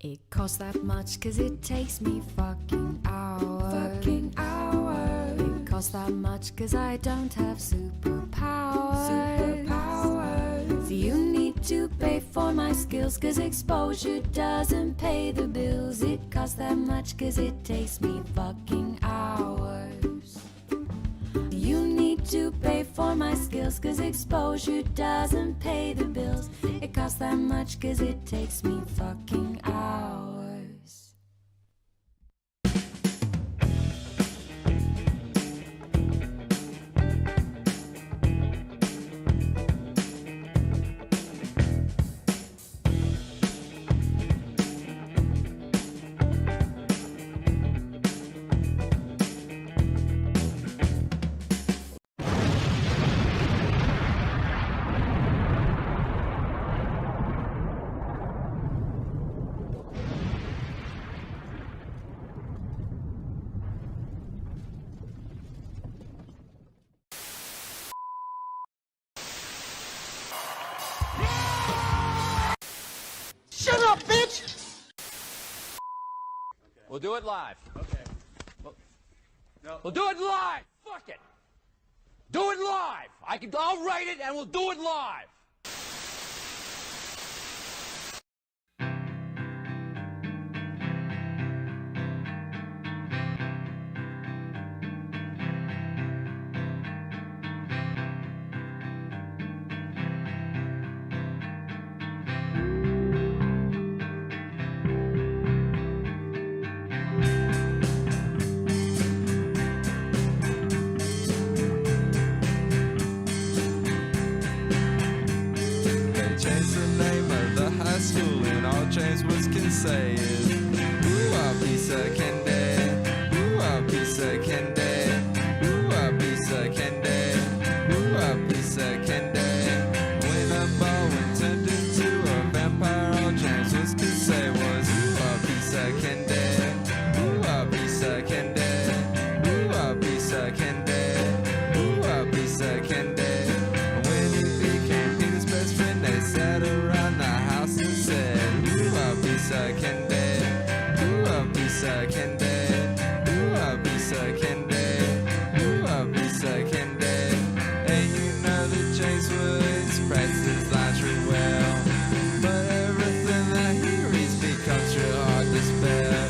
It costs that much cause it takes me fucking hours. Fucking hours. It costs that much cause I don't have superpowers. Superpowers. So you need to pay for my skills cause exposure doesn't pay the bills. It costs that much cause it takes me fucking hours. You need to pay for my skills cause exposure doesn't pay the bills. It costs that much cause it takes me fucking hours. Shut up, bitch! We'll do it live. Okay. We'll do it live. Fuck it. Do it live. I'll write it and we'll do it live. School and all James was can say is ooh, a piece of candy, ooh, a piece of candy, ooh, a piece of candy, ooh, a piece of candy. When a ball went turned into a vampire, all James was can say was ooh, a piece of candy, ooh, a piece of candy, ooh, a piece of candy, ooh, a piece of candy. When he became Peter's best friend, they sat around the house and said, ooh, a piece of candy, ooh, a piece of candy, ooh, a piece of candy, ooh, a piece of candy. And you know that James Woods practices lines real well, but everything that he reads becomes real hard to spell.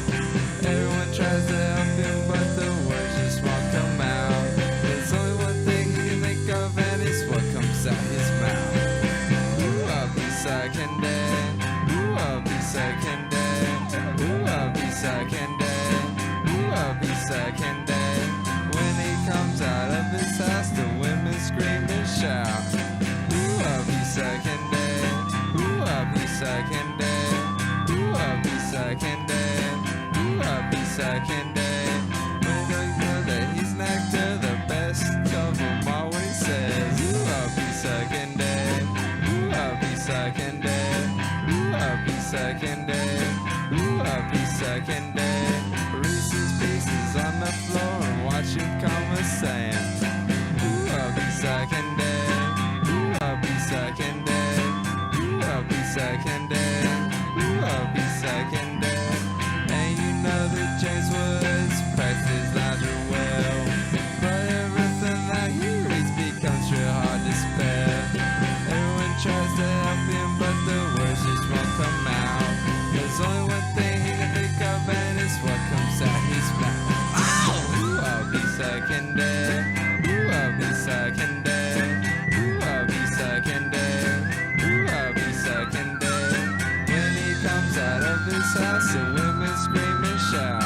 Everyone tries to help him, but the words just won't come out. There's only one thing he can think of, and it's what comes out his mouth. Ooh, a piece of candy, ooh, a piece of candy, ooh, a piece of candy, ooh, a piece of candy. When he comes out of his house, the women scream and shout. Ooh, a piece of candy, ooh, a piece of candy, ooh, a piece of candy, ooh, a piece of candy. When they know that he's an actor, the best of them all when he says, ooh, a piece of candy, ooh, a piece of candy, ooh, a piece of candy, ooh, a piece of candy. Reese's Pieces on the floor and watch him come a saying, ooh, a piece of candy, ooh, a piece of candy, ooh, a piece of candy, ooh, a piece of candy. And you know that James Woods practices lines real well, but everything that he reads becomes real hard to spell. Everyone tries to help him, but the words just won't come out. There's only one thing he can think of, and it's what comes out his mouth. Ooh, a piece of candy, ooh, a piece of candy, ooh, a piece of candy, ooh, a piece of candy. When he comes out of his house, the women scream and shout.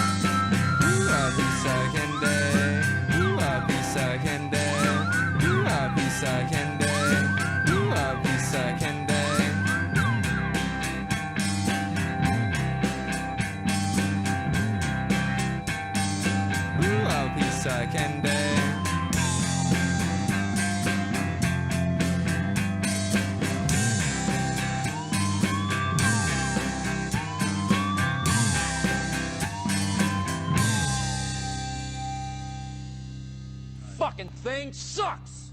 Ooh, a piece of candy, ooh, a piece of candy, ooh, a piece of candy, ooh, a piece of candy. Ooh, a piece of candy. Fucking thing sucks.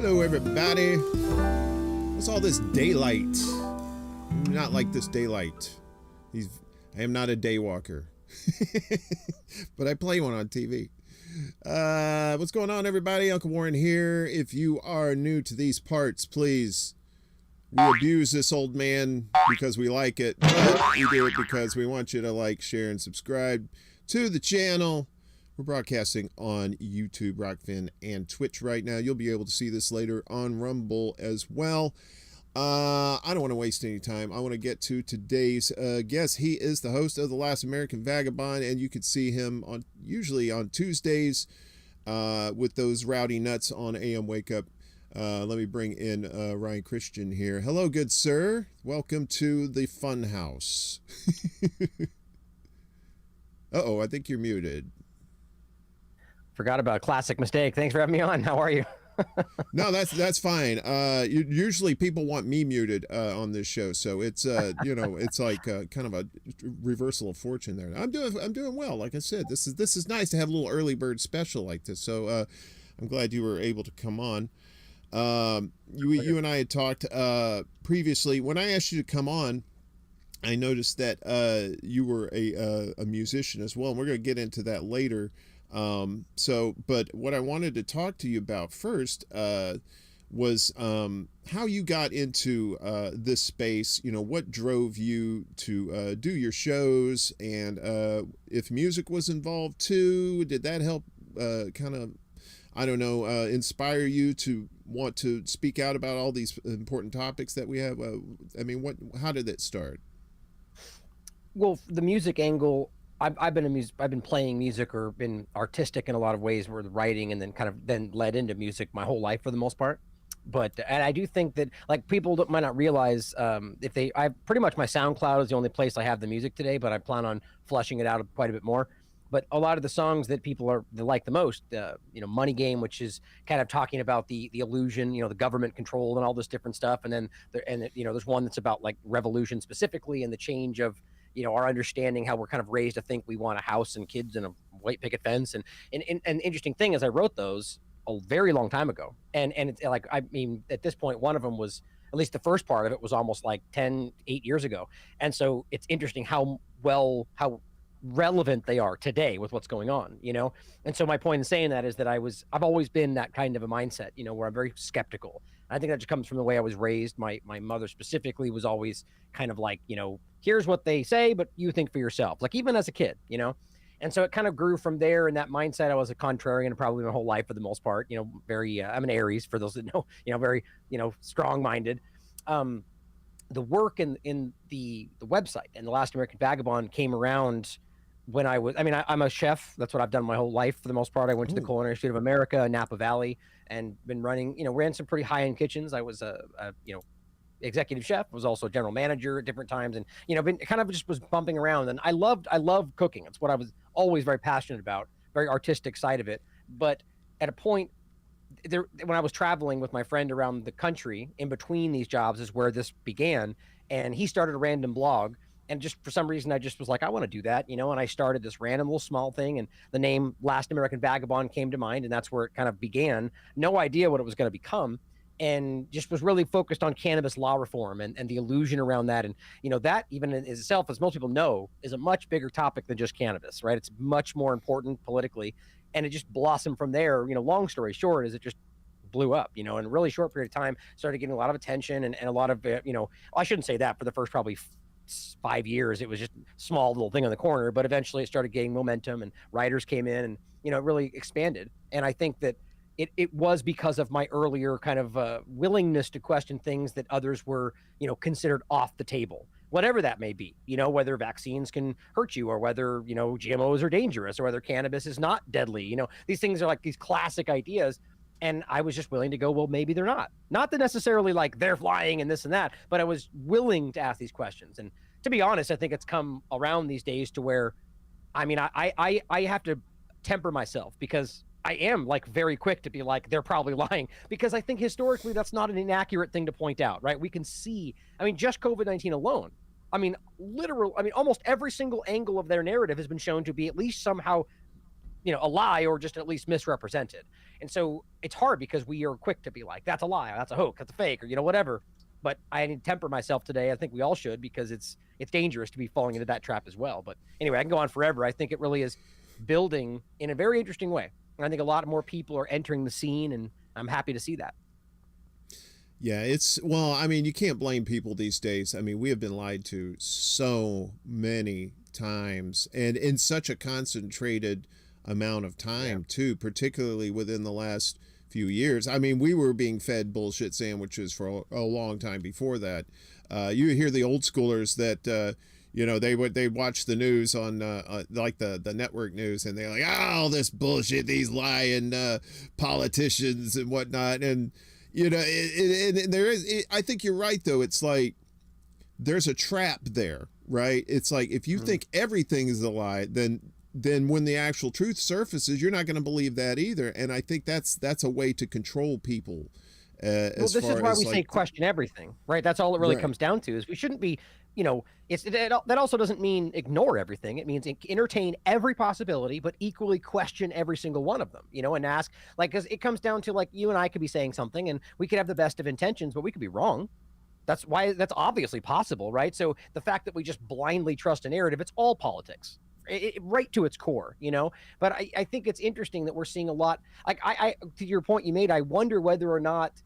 Hello, everybody. What's all this daylight? Not like this daylight. I am not a day walker, but I play one on TV. What's going on, everybody? Uncle Warren here. If you are new to these parts, please, we abuse this old man because we like it, but we do it because we want you to like, share, and subscribe to the channel. We're broadcasting on YouTube, Rockfin, and Twitch right now. You'll be able to see this later on Rumble as well. I don't want to waste any time. I want to get to today's guest. He is the host of the Last American Vagabond, and you can see him usually on Tuesdays with those rowdy nuts on AM Wake Up. Let me bring in Ryan Cristián here. Hello, good sir. Welcome to the Fun House. Uh-oh, I think you're muted. Forgot about a classic mistake. Thanks for having me on. How are you? No, that's fine. Usually people want me muted on this show, so it's it's like kind of a reversal of fortune there. I'm doing well. Like I said, this is nice to have a little early bird special like this. So I'm glad you were able to come on. You and I had talked previously. When I asked you to come on, I noticed that you were a musician as well, and we're going to get into that later. But what I wanted to talk to you about first was how you got into this space. You know, what drove you to do your shows, and if music was involved too. Did that help kind of, I don't know, inspire you to want to speak out about all these important topics that we have? I mean, how did it start? Well, the music angle, I've been playing music or been artistic in a lot of ways, where the writing and then led into music my whole life for the most part. But and I do think that, like, people that might not realize, I pretty much, my SoundCloud is the only place I have the music today, but I plan on fleshing it out quite a bit more. But a lot of the songs that people like the most, Money Game, which is kind of talking about the illusion, the government control and all this different stuff, and then there's one that's about like revolution specifically and the change of our understanding, how we're kind of raised to think we want a house and kids and a white picket fence. And the interesting thing is, I wrote those a very long time ago. And it's like, I mean, at this point, one of them was, at least the first part of it was almost like 8 years ago. And so it's interesting how relevant they are today with what's going on, And so my point in saying that is that I've always been that kind of a mindset, where I'm very skeptical. I think that just comes from the way I was raised. My mother specifically was always kind of like, here's what they say, but you think for yourself, like even as a kid, And so it kind of grew from there. And that mindset, I was a contrarian probably my whole life for the most part, very, I'm an Aries for those that know, very, strong-minded. The work in the website and the Last American Vagabond came around when I'm a chef. That's what I've done my whole life for the most part. I went to the Culinary Institute of America, Napa Valley, and been running, ran some pretty high-end kitchens. I was a executive chef, was also general manager at different times, and been kind of just was bumping around. And I love cooking. It's what I was always very passionate about, very artistic side of it. But at a point there, when I was traveling with my friend around the country in between these jobs, is where this began. And he started a random blog, and just for some reason I just was like, I want to do that, and I started this random little small thing, and the name Last American Vagabond came to mind, and that's where it kind of began. No idea what it was going to become, and just was really focused on cannabis law reform and the illusion around that. And that even in itself, as most people know, is a much bigger topic than just cannabis, right? It's much more important politically, and it just blossomed from there. Long story short is it just blew up, in a really short period of time, started getting a lot of attention and a lot of, I shouldn't say that. For the first probably 5 years, it was just a small little thing on the corner, but eventually it started gaining momentum, and writers came in, and it really expanded. And I think that it was because of my earlier kind of willingness to question things that others were, considered off the table, whatever that may be, whether vaccines can hurt you, or whether, GMOs are dangerous, or whether cannabis is not deadly. These things are like these classic ideas. And I was just willing to go, well, maybe they're not that necessarily like they're flying and this and that, but I was willing to ask these questions. And to be honest, I think it's come around these days to where, I have to temper myself, because I am like very quick to be like, they're probably lying, because I think historically that's not an inaccurate thing to point out, right? We can see, just COVID-19 alone. Almost every single angle of their narrative has been shown to be at least somehow a lie or just at least misrepresented. And so it's hard because we are quick to be like, that's a lie, that's a hoax, that's a fake, or whatever. But I need to temper myself today. I think we all should, because it's dangerous to be falling into that trap as well. But anyway, I can go on forever. I think it really is building in a very interesting way. And I think a lot more people are entering the scene, and I'm happy to see that. Yeah, you can't blame people these days. I mean, we have been lied to so many times, and in such a concentrated amount of time too, particularly within the last few years. I mean, we were being fed bullshit sandwiches for a long time before that. You hear the old schoolers that they watch the news on like the network news, and they're like, oh, this bullshit, these lying politicians and whatnot. And there is, I think you're right though. It's like there's a trap there, right? It's like if you think everything is a lie, then when the actual truth surfaces, you're not going to believe that either. And I think that's a way to control people. This is why we say question everything, right? That's all it really comes down to, is we shouldn't be, that also doesn't mean ignore everything. It means entertain every possibility, but equally question every single one of them, and ask, like, because it comes down to, like, you and I could be saying something and we could have the best of intentions, but we could be wrong. That's obviously possible, right? So the fact that we just blindly trust a narrative, it's all politics. Right to its core, but I think it's interesting that we're seeing a lot, like I to your point you made, I wonder whether or not,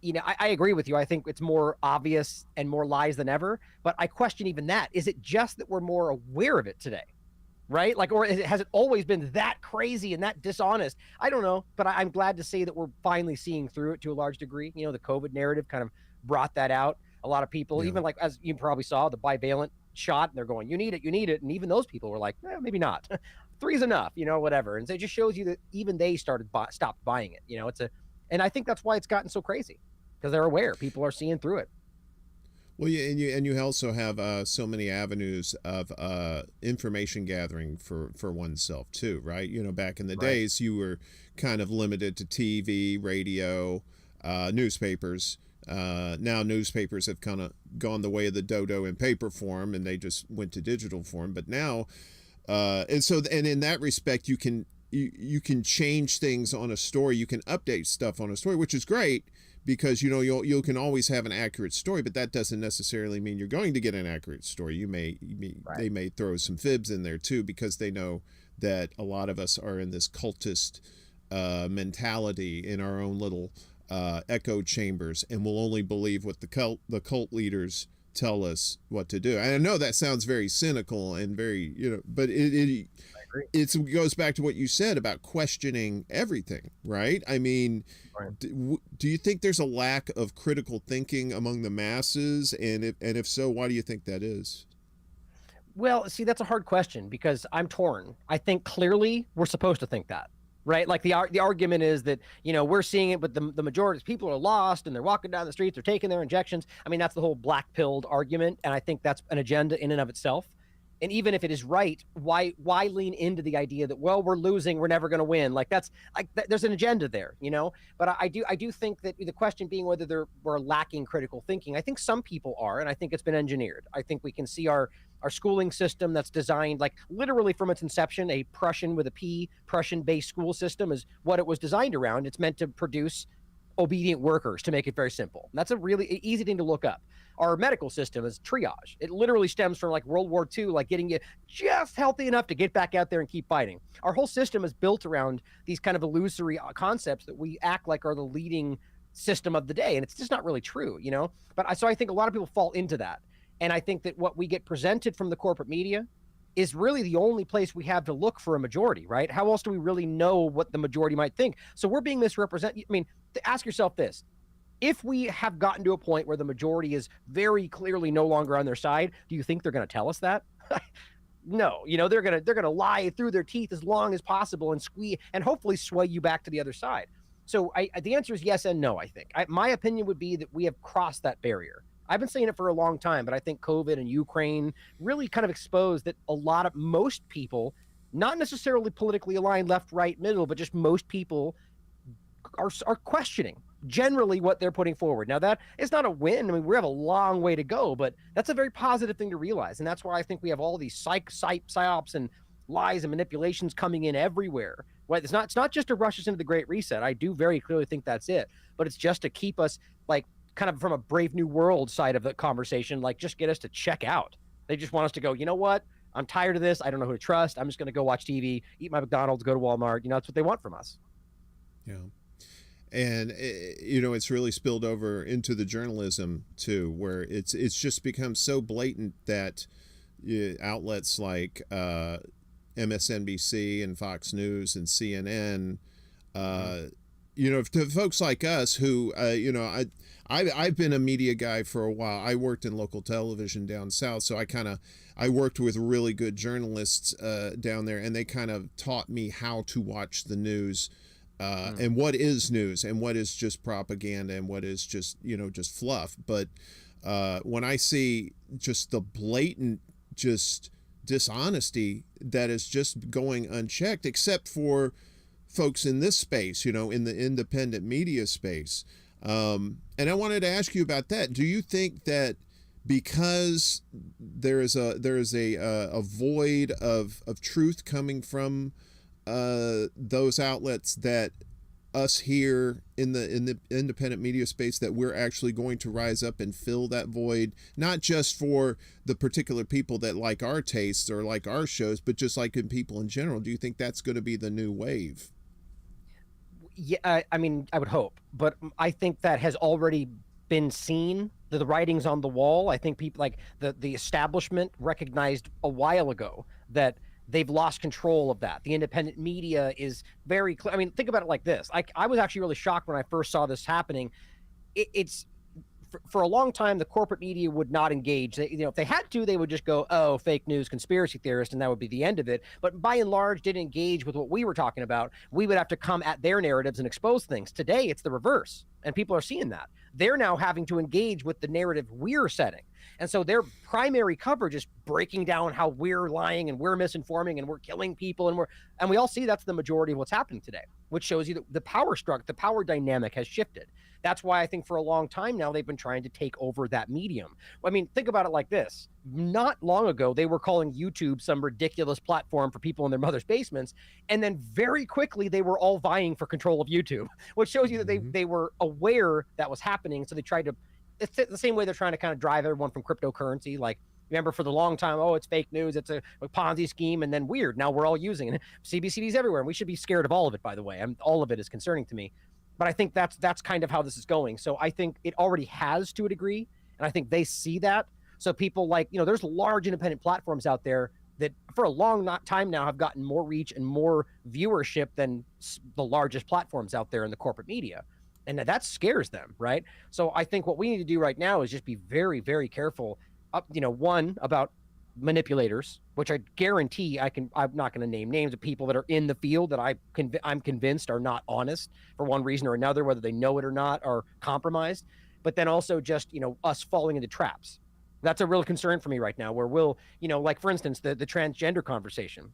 I agree with you. I think it's more obvious and more lies than ever, but I question even that. Is it just that we're more aware of it today, right? Like, or has it always been that crazy and that dishonest? I don't know, but I'm glad to see that we're finally seeing through it to a large degree. The COVID narrative kind of brought that out. A lot of people, even like, as you probably saw, the bivalent shot, and they're going, you need it. And even those people were like, maybe not. 3 is enough, whatever. And so it just shows you that even they stopped buying it. And I think that's why it's gotten so crazy, because they're aware. People are seeing through it. Well, and you also have so many avenues of information gathering for oneself too, right? Back in the days, you were kind of limited to TV, radio, newspapers. Now newspapers have kind of gone the way of the dodo in paper form, and they just went to digital form. But now, and in that respect, you can change things on a story. You can update stuff on a story, which is great, because you can always have an accurate story, but that doesn't necessarily mean you're going to get an accurate story. They may throw some fibs in there too, because they know that a lot of us are in this cultist mentality in our own little echo chambers, and we'll only believe what the cult leaders tell us what to do. And I know that sounds very cynical and very, but it goes back to what you said about questioning everything, right? I mean, do you think there's a lack of critical thinking among the masses? And if so, why do you think that is? Well, see, that's a hard question, because I'm torn. I think clearly we're supposed to think that. Right? Like the argument is that, we're seeing it, but the majority of people are lost and they're walking down the streets, they're taking their injections. I mean, that's the whole black pilled argument. And I think that's an agenda in and of itself. And even if it is right, why lean into the idea that, well, we're losing, we're never going to win? Like there's an agenda there, but I do think that the question being whether we're lacking critical thinking, I think some people are, and I think it's been engineered. I think we can see our schooling system that's designed, like literally from its inception, a Prussian with a P, Prussian-based school system is what it was designed around. It's meant to produce obedient workers, to make it very simple. And that's a really easy thing to look up. Our medical system is triage. It literally stems from like World War II, like getting you just healthy enough to get back out there and keep fighting. Our whole system is built around these kind of illusory concepts that we act like are the leading system of the day. And it's just not really true, But so I think a lot of people fall into that. And I think that what we get presented from the corporate media is really the only place we have to look for a majority, right? How else do we really know what the majority might think? So we're being misrepresented. I mean, ask yourself this. If we have gotten to a point where the majority is very clearly no longer on their side, do you think they're going to tell us that? No, they're going to lie through their teeth as long as possible and squeeze and hopefully sway you back to the other side. So the answer is yes and no, I think. My opinion would be that we have crossed that barrier. I've been saying it for a long time, but I think COVID and Ukraine really kind of exposed that most people, not necessarily politically aligned left, right, middle, but just most people are questioning generally what they're putting forward. Now, that is not a win. I mean, we have a long way to go, but that's a very positive thing to realize. And that's why I think we have all these psyops and lies and manipulations coming in everywhere. Well, it's not just to rush us into the Great Reset. I do very clearly think that's it, but it's just to keep us like kind of from a Brave New World side of the conversation, like just get us to check out. They just want us to go, you know what? I'm tired of this. I don't know who to trust. I'm just going to go watch TV, eat my McDonald's, go to Walmart. You know, that's what they want from us. Yeah. And you know, it's really spilled over into the journalism too, where it's just become so blatant that outlets like MSNBC and Fox News and CNN, you know, to folks like us who, you know, I've been a media guy for a while. I worked in local television down south, so I worked with really good journalists down there, and they kind of taught me how to watch the news. And what is news and what is just propaganda and what is just, you know, just fluff. But when I see just the blatant just dishonesty that is just going unchecked, except for folks in this space, you know, in the independent media space. And I wanted to ask you about that. Do you think that because there is a void of truth coming from those outlets, that us here in the independent media space, that we're actually going to rise up and fill that void, not just for the particular people that like our tastes or like our shows, but just like in people in general? Do you think that's going to be the new wave? Yeah, I mean, I would hope, but I think that has already been seen. The writing's on the wall. I think people like the establishment recognized a while ago that they've lost control of that. The independent media is very clear. I mean, think about it like this. I was actually really shocked when I first saw this happening. It's for a long time, the corporate media would not engage. You know, if they had to, they would just go, oh, fake news, conspiracy theorist, and that would be the end of it. But by and large, didn't engage with what we were talking about. We would have to come at their narratives and expose things. Today, it's the reverse, and people are seeing that. They're now having to engage with the narrative we're setting. And so their primary coverage is breaking down how we're lying and we're misinforming and we're killing people, and we all see that's the majority of what's happening today, which shows you that the power dynamic has shifted. That's why I think for a long time now they've been trying to take over that medium. I mean, think about it like this. Not long ago, they were calling YouTube some ridiculous platform for people in their mother's basements, and then very quickly they were all vying for control of YouTube, which shows you that they were aware that was happening. So they tried to, it's the same way they're trying to kind of drive everyone from cryptocurrency. Like, remember for the long time, oh, it's fake news, it's a Ponzi scheme, and then weird, now we're all using it. CBCD's everywhere, and we should be scared of all of it, by the way. All of it is concerning to me. But I think that's kind of how this is going. So I think it already has to a degree, and I think they see that. So people like, you know, there's large independent platforms out there that for a long time now have gotten more reach and more viewership than the largest platforms out there in the corporate media. And that scares them, right? So I think what we need to do right now is just be very, very careful, you know, one, about manipulators, which I guarantee I'm not going to name names of people that are in the field that I'm convinced are not honest for one reason or another, whether they know it or not, are compromised. But then also just, you know, us falling into traps. That's a real concern for me right now, where we'll, you know, like for instance, the transgender conversation.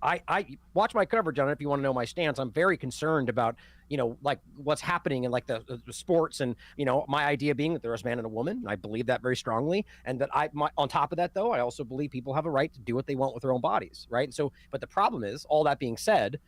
I watch my coverage on it if you want to know my stance. I'm very concerned about, you know, like what's happening in like the sports, and, you know, my idea being that there is a man and a woman. I believe that very strongly. And that on top of that, though, I also believe people have a right to do what they want with their own bodies. Right. And so, but the problem is, all that being said,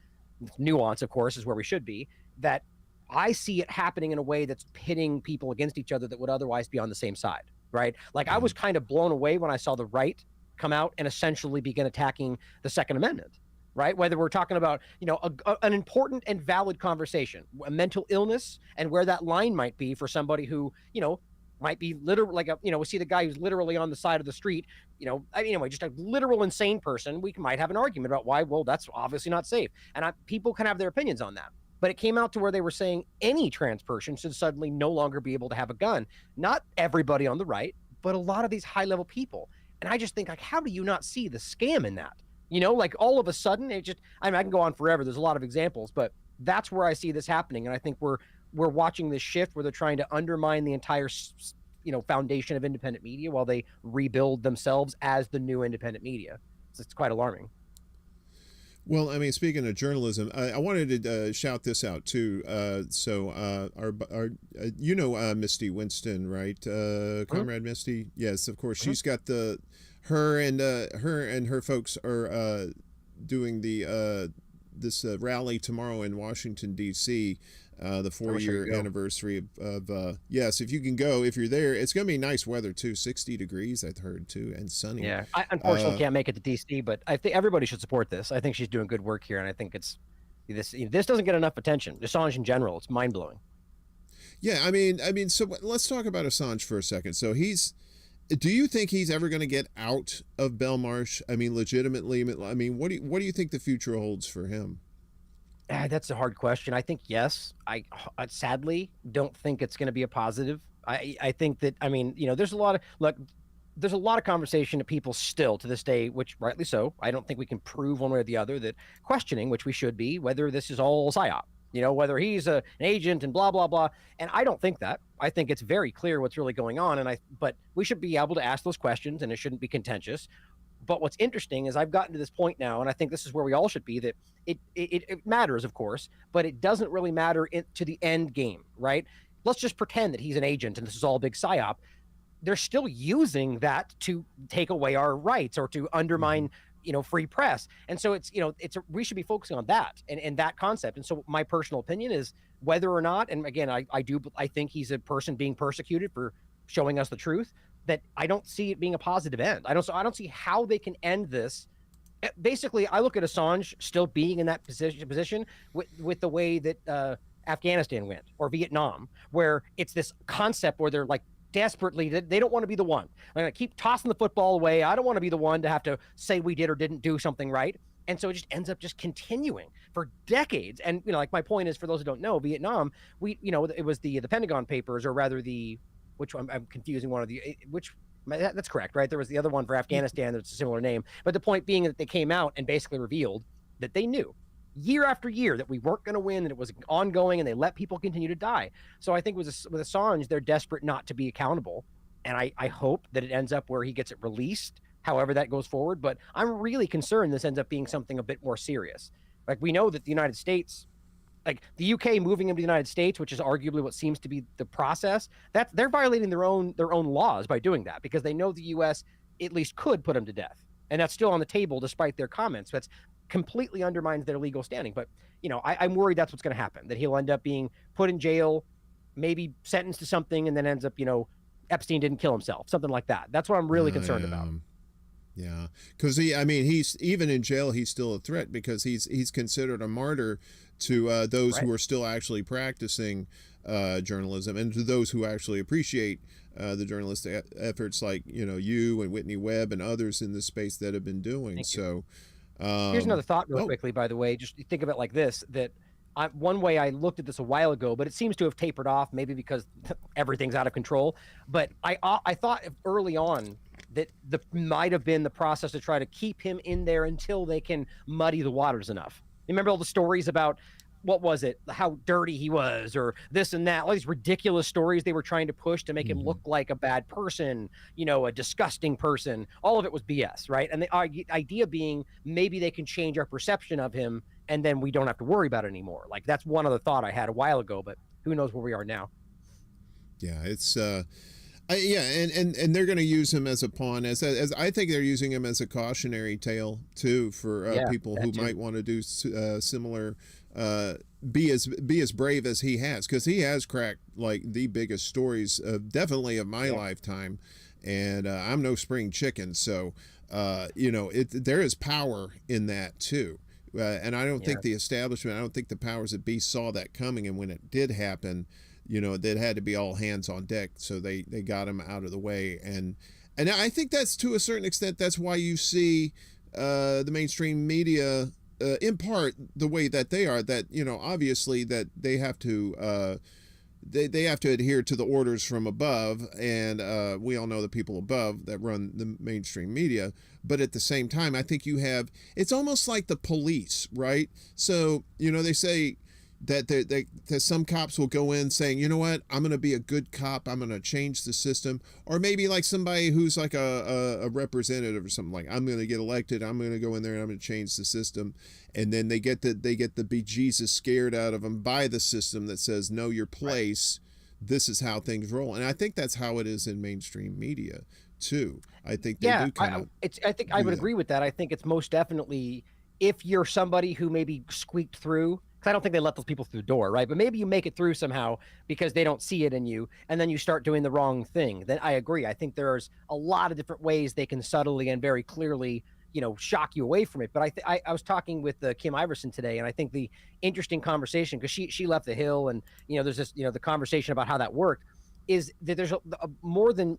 nuance, of course, is where we should be, that I see it happening in a way that's pitting people against each other that would otherwise be on the same side. Right. Like I was kind of blown away when I saw the right come out and essentially begin attacking the Second Amendment. Right? Whether we're talking about, you know, an important and valid conversation, a mental illness, and where that line might be for somebody who, you know, might be literally like we see the guy who's literally on the side of the street, you know, anyway, just a literal insane person. We might have an argument about why, well, that's obviously not safe. And people can have their opinions on that. But it came out to where they were saying any trans person should suddenly no longer be able to have a gun. Not everybody on the right, but a lot of these high level people. And I just think, like, how do you not see the scam in that? You know, like all of a sudden it just, I mean, I can go on forever. There's a lot of examples, but that's where I see this happening. And I think we're watching this shift where they're trying to undermine the entire, you know, foundation of independent media while they rebuild themselves as the new independent media. So it's quite alarming. Well, I mean, speaking of journalism, I wanted to shout this out too. You know, Misty Winston, right? Comrade Misty. Yes, of course. She's got her and her folks are doing the this rally tomorrow in Washington D.C. The 4-year anniversary of yes, if you can go, if you're there, it's going to be nice weather too, 60 degrees I've heard too, and sunny. Yeah, I unfortunately can't make it to DC, but I think everybody should support this. I think she's doing good work here, and I think it's this doesn't get enough attention. Assange in general, it's mind blowing. Yeah, I mean, so let's talk about Assange for a second. So do you think he's ever going to get out of Belmarsh? I mean, legitimately. I mean, what do you think the future holds for him? That's a hard question. I think yes. I sadly don't think it's going to be a positive. I think that, I mean, there's a lot of conversation that people still to this day, which rightly so. I don't think we can prove one way or the other that questioning, which we should be, whether this is all psyop, whether he's an agent and blah, blah, blah. And I don't think that. I think it's very clear what's really going on. But we should be able to ask those questions, and it shouldn't be contentious. But what's interesting is I've gotten to this point now, and I think this is where we all should be, that it matters, of course, but it doesn't really matter to the end game, right? Let's just pretend that he's an agent and this is all a big psyop. They're still using that to take away our rights or to undermine, free press. And so we should be focusing on that and that concept. And so my personal opinion is whether or not, and again, I think he's a person being persecuted for showing us the truth, that I don't see it being a positive end. I don't see how they can end this. Basically, I look at Assange still being in that position with the way that Afghanistan went, or Vietnam, where it's this concept where they're like desperately, they don't want to be the one. I'm going to keep tossing the football away. I don't want to be the one to have to say we did or didn't do something right. And so it just ends up just continuing for decades. And, like my point is, for those who don't know, Vietnam, it was the Pentagon Papers, or rather which one, I'm confusing one of that's correct, right? There was the other one for Afghanistan that's a similar name. But the point being that they came out and basically revealed that they knew year after year that we weren't going to win, that it was ongoing, and they let people continue to die. So I think with Assange, they're desperate not to be accountable. And I hope that it ends up where he gets it released, however that goes forward. But I'm really concerned this ends up being something a bit more serious. Like, we know that the United States, like the UK moving into the United States, which is arguably what seems to be the process, that they're violating their own laws by doing that, because they know the US at least could put them to death. And that's still on the table despite their comments. That's completely undermines their legal standing. But, I'm worried that's what's going to happen, that he'll end up being put in jail, maybe sentenced to something, and then ends up, Epstein didn't kill himself, something like that. That's what I'm really concerned about. Yeah, because he's even in jail, he's still a threat, because he's considered a martyr to those who are still actually practicing journalism, and to those who actually appreciate the journalistic efforts, like you and Whitney Webb and others in this space that have been doing. So here's another thought really quickly, by the way. Just think of it like this, that one way I looked at this a while ago, but it seems to have tapered off, maybe because everything's out of control. But I thought early on that might have been the process to try to keep him in there until they can muddy the waters enough. Remember all the stories about, what was it, how dirty he was, or this and that, all these ridiculous stories they were trying to push to make him look like a bad person, a disgusting person. All of it was BS, right? And the idea being, maybe they can change our perception of him, and then we don't have to worry about it anymore. Like, that's one other thought I had a while ago, but who knows where we are now. Yeah, it's and they're going to use him as a pawn, as I think they're using him as a cautionary tale too, for people who might want to do similar, be as brave as he has, because he has cracked like the biggest stories definitely of my lifetime, and I'm no spring chicken, so there is power in that too. And I don't think the establishment, I don't think the powers that be saw that coming, and when it did happen, that had to be all hands on deck, so they got him out of the way. And I think that's, to a certain extent, that's why you see the mainstream media in part the way that they are, that obviously that they have to they have to adhere to the orders from above, and we all know the people above that run the mainstream media. But at the same time, I think it's almost like the police, right? So they say that some cops will go in saying, you know what, I'm going to be a good cop, I'm going to change the system. Or maybe like somebody who's like a representative or something, like, I'm going to get elected, I'm going to go in there and I'm going to change the system. And then they get the bejesus scared out of them by the system that says, know your place, this is how things roll. And I think that's how it is in mainstream media too. I think they do kind of. I think I would agree with that. I think it's most definitely if you're somebody who maybe squeaked through, because I don't think they let those people through the door, right? But maybe you make it through somehow because they don't see it in you, and then you start doing the wrong thing. Then I agree. I think there's a lot of different ways they can subtly and very clearly, shock you away from it. But I was talking with Kim Iverson today, and I think the interesting conversation, because she left the Hill, and there's this the conversation about how that worked, is that there's a more than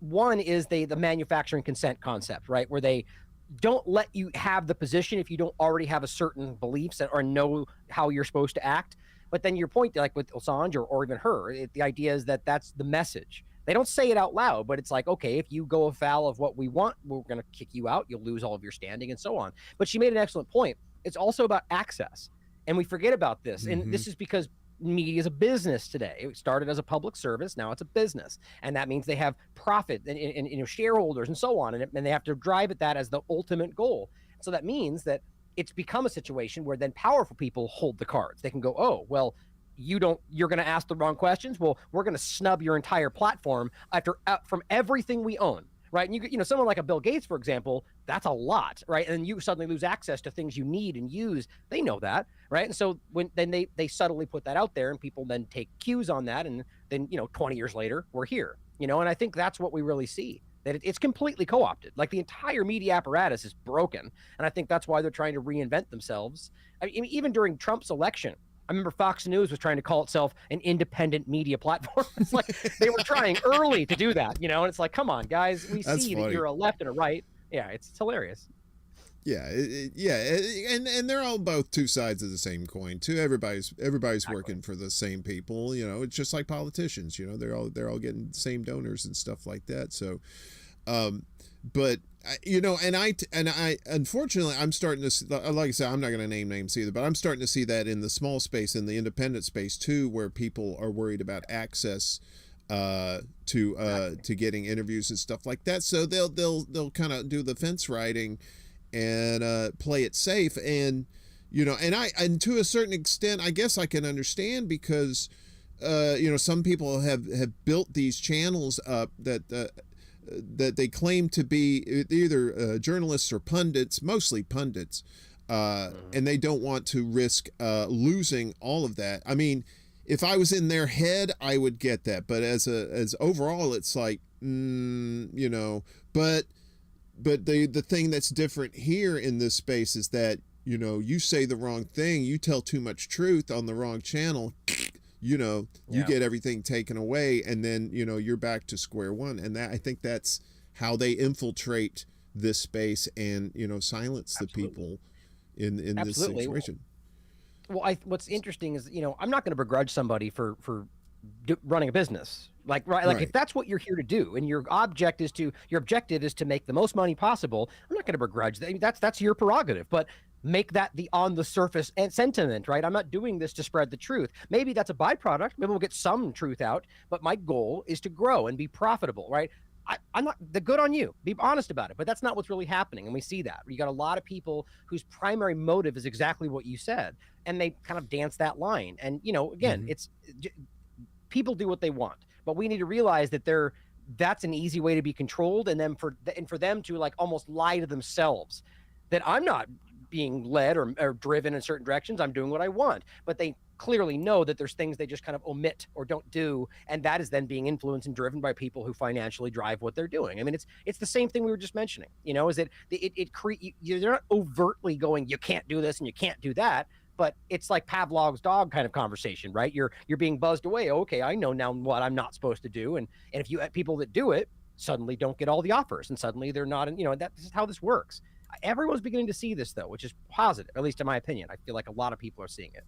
one is the manufacturing consent concept, right? Where they don't let you have the position if you don't already have a certain beliefs or know how you're supposed to act. But then your point, like with Assange or even her, the idea is that that's the message. They don't say it out loud, but it's like, okay, if you go afoul of what we want, we're going to kick you out. You'll lose all of your standing and so on. But she made an excellent point. It's also about access. And we forget about this. And this is because media is a business today. It started as a public service. Now it's a business. And that means they have profit and shareholders and so on. And they have to drive at that as the ultimate goal. So that means that it's become a situation where then powerful people hold the cards. They can go, oh, well, you're going to ask the wrong questions. Well, we're going to snub your entire platform from everything we own. Right. And someone like a Bill Gates, for example, that's a lot. Right. And you suddenly lose access to things you need and use. They know that. Right. And so then they subtly put that out there, and people then take cues on that. And then, 20 years later, we're here, and I think that's what we really see, that it's completely co-opted. Like the entire media apparatus is broken. And I think that's why they're trying to reinvent themselves. I mean, even during Trump's election, I remember Fox News was trying to call itself an independent media platform. It's like they were trying early to do that, and it's like, come on, guys, we see that you're a left and a right. Yeah, it's hilarious. Yeah, and they're all both two sides of the same coin too. Everybody's exactly working for the same people. It's just like politicians. They're all getting the same donors and stuff like that. So, but and I unfortunately I'm starting to, like I said, I'm not going to name names either, but I'm starting to see that in the small space, in the independent space too, where people are worried about access to getting interviews and stuff like that. So they'll kind of do the fence riding and play it safe. And and to a certain extent, I guess I can understand, because some people have built these channels up that they claim to be either journalists or pundits, mostly pundits, and they don't want to risk losing all of that. I mean, if I was in their head, I would get that, but as overall, it's like, but the thing that's different here in this space is that, you say the wrong thing, you tell too much truth on the wrong channel, you get everything taken away, and then, you're back to square one. And I think that's how they infiltrate this space and, silence the people in this situation. Well, what's interesting is, I'm not going to begrudge somebody for running a business. Like if that's what you're here to do, and your objective is to make the most money possible, I'm not going to begrudge that. I mean, that's your prerogative, but make that the on the surface and sentiment, right? I'm not doing this to spread the truth. Maybe that's a byproduct. Maybe we'll get some truth out, but my goal is to grow and be profitable, right? I'm not the good on you. Be honest about it, but that's not what's really happening. And we see that. You got a lot of people whose primary motive is exactly what you said, and they kind of dance that line. And, again, it's people do what they want, but we need to realize that that's an easy way to be controlled. And then for them to like almost lie to themselves that I'm not being led or driven in certain directions. I'm doing what I want, but they clearly know that there's things they just kind of omit or don't do, and that is then being influenced and driven by people who financially drive what they're doing. I mean, it's the same thing we were just mentioning. Is that you're not overtly going, you can't do this and you can't do that, but it's like Pavlov's dog kind of conversation, right? You're being buzzed away. Okay, I know now what I'm not supposed to do, and if you have people that do it, suddenly don't get all the offers, and suddenly they're not. And this is how this works. Everyone's beginning to see this, though, which is positive, at least in my opinion. I feel like a lot of people are seeing it.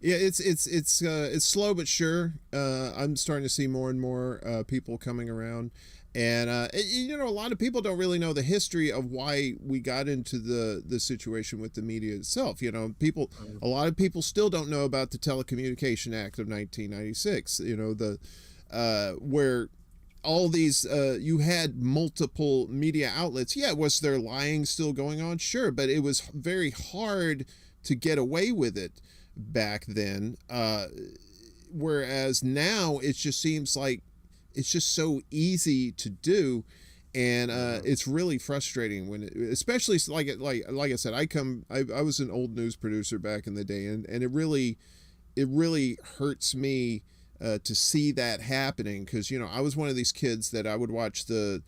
Yeah, it's slow but sure. I'm starting to see more and more people coming around, and a lot of people don't really know the history of why we got into the situation with the media itself. A lot of people still don't know about the Telecommunication Act of 1996. Where all these you had multiple media outlets. Yeah, was there lying still going on? Sure, but it was very hard to get away with it back then, whereas now it just seems like it's just so easy to do. And it's really frustrating when, especially like I said, I was an old news producer back in the day, and it really hurts me to see that happening, because I was one of these kids that I would watch the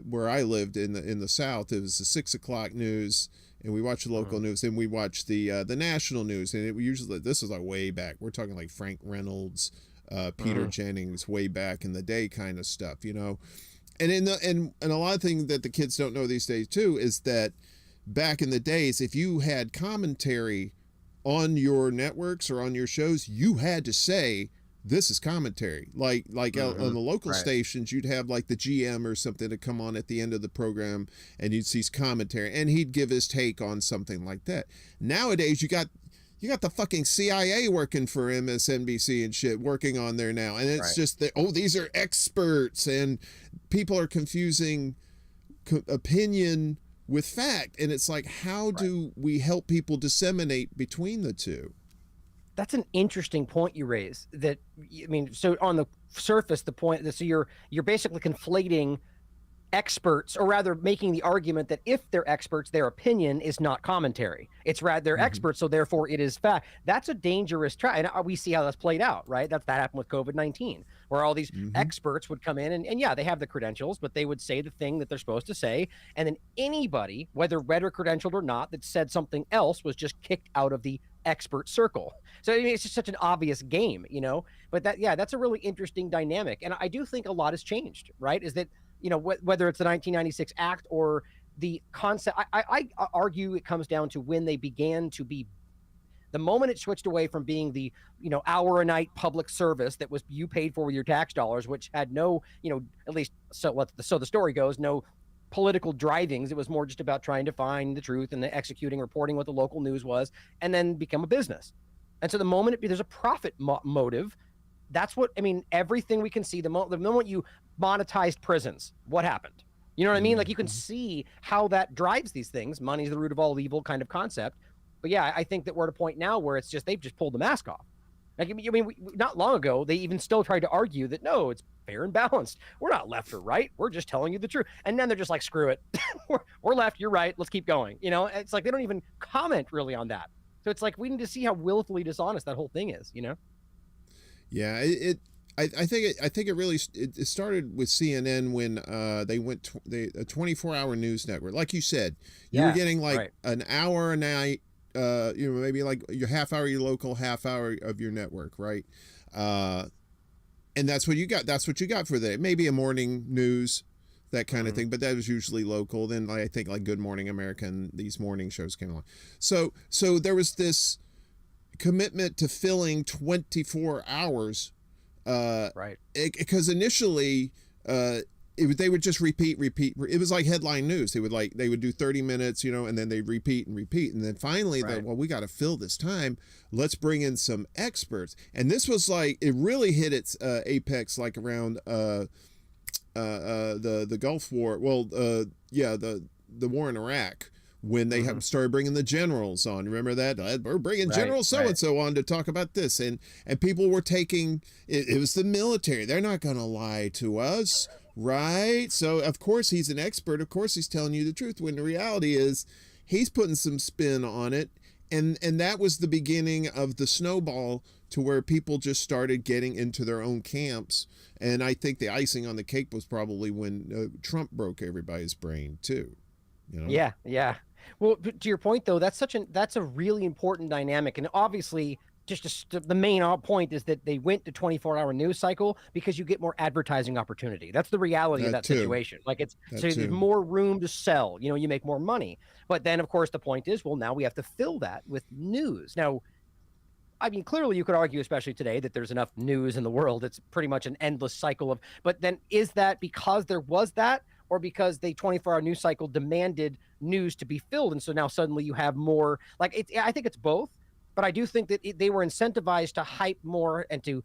where I lived in the South. It was the 6 o'clock news, and we watched the local news, and we watched the national news, and it usually, this is like way back. We're talking like Frank Reynolds, Peter Jennings, way back in the day kind of stuff, And and a lot of things that the kids don't know these days too is that back in the days, if you had commentary on your networks or on your shows, you had to say, this is commentary. Like out on the local stations, you'd have like the GM or something to come on at the end of the program, and you'd see commentary, and he'd give his take on something like that. Nowadays, you got the fucking CIA working for MSNBC and shit working on there now. And it's just that, these are experts, and people are confusing opinion with fact. And it's like, how do we help people disseminate between the two? That's an interesting point you raise. That, I mean, so on the surface, the point that, so you're basically conflating experts, or rather making the argument that if they're experts, their opinion is not commentary. It's rather they're experts, so therefore it is fact. That's a dangerous try, and we see how that's played out, right? That happened with COVID-19, where all these experts would come in, and yeah, they have the credentials, but they would say the thing that they're supposed to say, and then anybody, whether read or credentialed or not, that said something else was just kicked out of the expert circle. So I mean, it's just such an obvious game, But that's a really interesting dynamic, and I do think a lot has changed, right? Is that whether it's the 1996 Act or the concept, I argue it comes down to when they began to be, the moment it switched away from being the, hour a night public service that was you paid for with your tax dollars, which had no, at least so the story goes, no political drivings. It was more just about trying to find the truth and the executing, reporting what the local news was, and then become a business. And so the moment there's a profit motive, that's what, I mean, everything we can see, the moment you monetized prisons, what happened? You know what I mean? Like, you can see how that drives these things. Money's the root of all evil kind of concept. But yeah, I think that we're at a point now where it's just, they've just pulled the mask off. Like, I mean, not long ago, they even still tried to argue that, no, it's fair and balanced. We're not left or right. We're just telling you the truth. And then they're just like, screw it. we're left. You're right. Let's keep going. It's like, they don't even comment really on that. So it's like, we need to see how willfully dishonest that whole thing is, Yeah, I think it really started with CNN when they went a 24-hour news network. Like you said, you were getting like an hour a night, maybe like your half hour your local, half hour of your network, right? And that's what you got. That's what you got for that. Maybe a morning news, that kind of thing, but that was usually local. Then I think like Good Morning America and these morning shows came along. So there was this commitment to filling 24 hours. Because initially they would just repeat. It was like headline news. They would do 30 minutes, and then they repeat, and then finally we got to fill this time. Let's bring in some experts. And this was like, it really hit its apex like around the Gulf War. Well, the war in Iraq, when they started bringing the generals on. Remember that? We're bringing General so-and-so on to talk about this. And people were taking, it was the military. They're not going to lie to us, right? So, of course, he's an expert. Of course, he's telling you the truth, when the reality is he's putting some spin on it. And that was the beginning of the snowball to where people just started getting into their own camps. And I think the icing on the cake was probably when Trump broke everybody's brain, too. Yeah. Well, to your point, though, that's a really important dynamic. And obviously, just the main point is that they went to 24-hour news cycle because you get more advertising opportunity. That's the reality of that situation. Like, there's more room to sell. You make more money. But then, of course, the point is, well, now we have to fill that with news. Now, I mean, clearly you could argue, especially today, that there's enough news in the world. It's pretty much an endless cycle of, but then is that because there was that, or because the 24-hour news cycle demanded news to be filled? And so now suddenly you have more, like, I think it's both, but I do think that they were incentivized to hype more and to,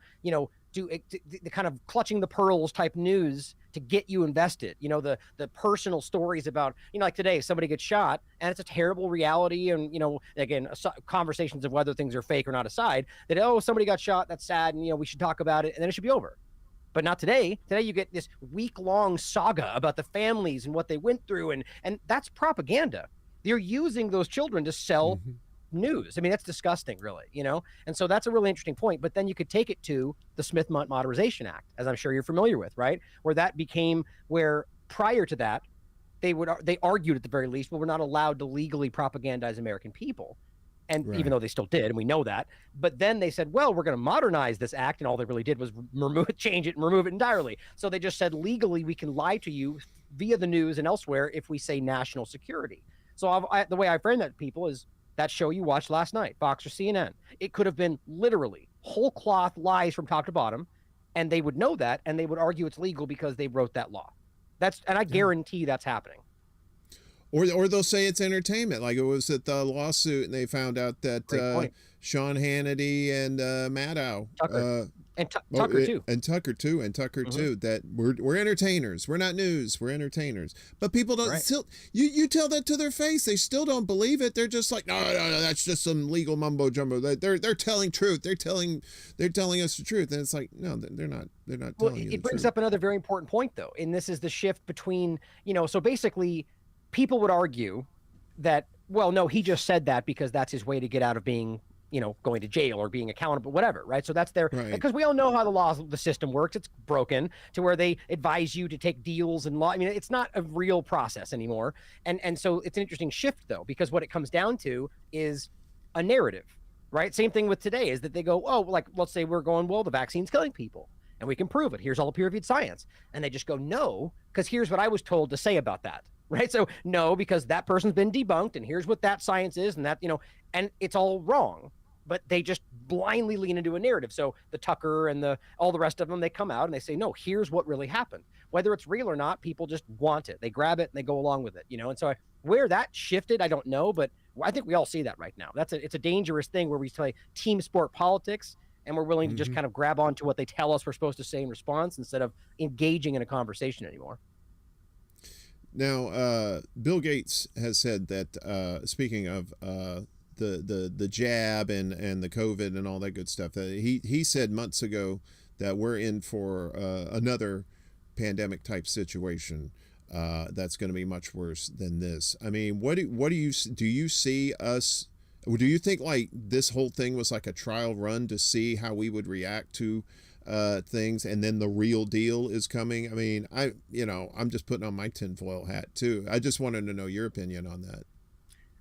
do the kind of clutching the pearls type news to get you invested. The personal stories about, like today, somebody gets shot and it's a terrible reality. And, again, conversations of whether things are fake or not aside, that, somebody got shot, that's sad. And, we should talk about it and then it should be over. But not today. Today you get this week-long saga about the families and what they went through, and that's propaganda. They're using those children to sell news. I mean, that's disgusting, really, you know? And so that's a really interesting point. But then you could take it to the Smith Modernization Act, as I'm sure you're familiar with, right? Where that became where prior to that, they argued at the very least, well, we're not allowed to legally propagandize American people. And even though they still did, and we know that, but then they said, well, we're going to modernize this act. And all they really did was change it and remove it entirely. So they just said, legally, we can lie to you via the news and elsewhere if we say national security. So the way I frame that to people is that show you watched last night, Fox or CNN. It could have been literally whole cloth lies from top to bottom, and they would know that, and they would argue it's legal because they wrote that law. And I guarantee that's happening. Or they'll say it's entertainment, like it was at the lawsuit, and they found out that Sean Hannity and Maddow, Tucker too, that we're entertainers, we're not news, we're entertainers. But people don't still. You tell that to their face, they still don't believe it. They're just like, no, that's just some legal mumbo jumbo. They're telling truth. They're telling us the truth, and it's like, no, they're not. They're not. Well, telling you it the brings truth. up another very important point, though, and this is the shift between, so basically, people would argue that, well, no, he just said that because that's his way to get out of being, going to jail or being accountable, whatever, right? So that's because we all know how the system works. It's broken to where they advise you to take deals and law. I mean, it's not a real process anymore. And so it's an interesting shift, though, because what it comes down to is a narrative, right? Same thing with today is that they go, oh, like, let's say we're going, well, the vaccine's killing people and we can prove it. Here's all the peer-reviewed science. And they just go, no, because here's what I was told to say about that. Right. So no, because that person's been debunked and here's what that science is and that, and it's all wrong, but they just blindly lean into a narrative. So the Tucker and all the rest of them, they come out and they say, no, here's what really happened. Whether it's real or not, people just want it. They grab it and they go along with it, And so where that shifted, I don't know, but I think we all see that right now. It's a dangerous thing where we play team sport politics and we're willing to just kind of grab onto what they tell us we're supposed to say in response instead of engaging in a conversation anymore. Now, Bill Gates has said that, speaking of the jab and the COVID and all that good stuff, that he said months ago that we're in for another pandemic type situation that's going to be much worse than this. I mean, what do you see us? Do you think like this whole thing was like a trial run to see how we would react to things, and then the real deal is coming? I mean, I'm just putting on my tinfoil hat too. I just wanted to know your opinion on that.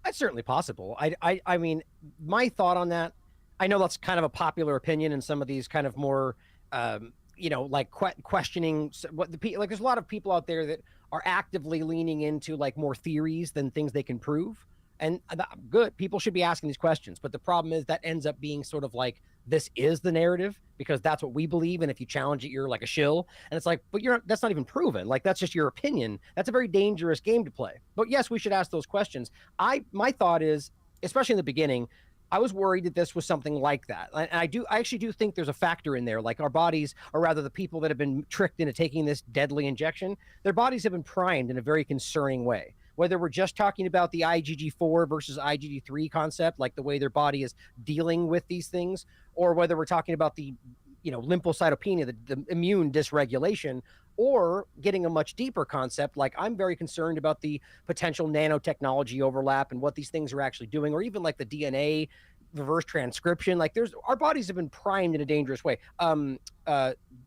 That's certainly possible. I mean, my thought on that, I know that's kind of a popular opinion in some of these kind of more, like questioning what like there's a lot of people out there that are actively leaning into like more theories than things they can prove. And good, people should be asking these questions. But the problem is that ends up being sort of like, this is the narrative because that's what we believe. And if you challenge it, you're like a shill. And it's like, but that's not even proven. Like, that's just your opinion. That's a very dangerous game to play. But yes, we should ask those questions. My thought is, especially in the beginning, I was worried that this was something like that. And I actually do think there's a factor in there. Like our bodies, or rather the people that have been tricked into taking this deadly injection, their bodies have been primed in a very concerning way. Whether we're just talking about the IgG4 versus IgG3 concept, like the way their body is dealing with these things, or whether we're talking about the, lymphocytopenia, the immune dysregulation, or getting a much deeper concept, like I'm very concerned about the potential nanotechnology overlap and what these things are actually doing, or even like the DNA reverse transcription. Like our bodies have been primed in a dangerous way.